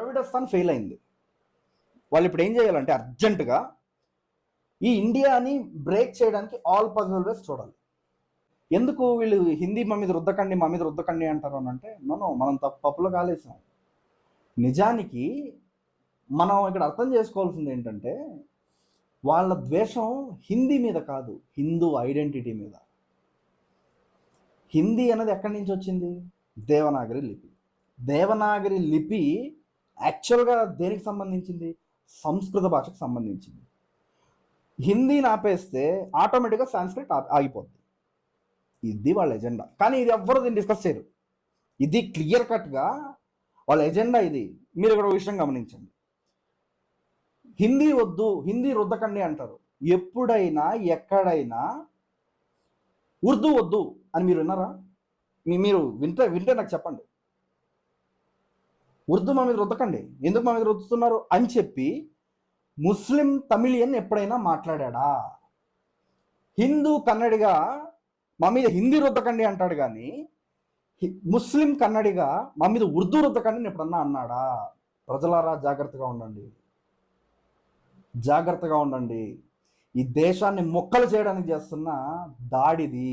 ద్రవిడస్థాన్ fail అయింది. వాళ్ళు ఇప్పుడు ఏం చేయాలంటే అర్జెంటుగా ఈ ఇండియాని బ్రేక్ చేయడానికి ఆల్ పాసిబుల్ వేస్ చూడాలి. ఎందుకు వీళ్ళు హిందీ మా మీద రుద్దకండి అంటారు అని అంటే, మనం పప్పులో కాలేసాం. నిజానికి మనం ఇక్కడ అర్థం చేసుకోవాల్సింది ఏంటంటే, వాళ్ళ ద్వేషం హిందీ మీద కాదు, హిందూ ఐడెంటిటీ మీద. హిందీ అనేది ఎక్కడి నుంచి వచ్చింది? దేవనాగరి లిపి. దేవనాగరి లిపి యాక్చువల్గా దేనికి సంబంధించింది? సంస్కృత భాషకు సంబంధించింది. హిందీని ఆపేస్తే ఆటోమేటిక్గా సాంస్క్రిట్ ఆగిపోద్ది. ఇది వాళ్ళ ఎజెండా. కానీ ఇది ఎవ్వరూ దీన్ని డిస్కస్ చేయరు. ఇది క్లియర్ కట్గా వాళ్ళ ఎజెండా ఇది. మీరు ఇక్కడ విషయం గమనించండి. హిందీ వద్దు, హిందీ రుద్దకండి అంటారు. ఎప్పుడైనా ఎక్కడైనా ఉర్దూ వద్దు అని మీరు విన్నారా? మీరు వింటే నాకు చెప్పండి. ఉర్దూ మా మీద రుద్దకండి, ఎందుకు మా మీద రుద్దుతున్నారు అని చెప్పి ముస్లిం తమిళియన్ ఎప్పుడైనా మాట్లాడా? హిందూ కన్నడిగా మా మీద హిందీ రుద్దకండి అంటాడు, కానీ ముస్లిం కన్నడిగా మా మీద ఉర్దూ రుద్దకండి ఎప్పుడన్నా అన్నాడా? ప్రజలారా జాగ్రత్తగా ఉండండి, జాగ్రత్తగా ఉండండి. ఈ దేశాన్ని మొక్కలు చేయడానికి చేస్తున్న దాడిది.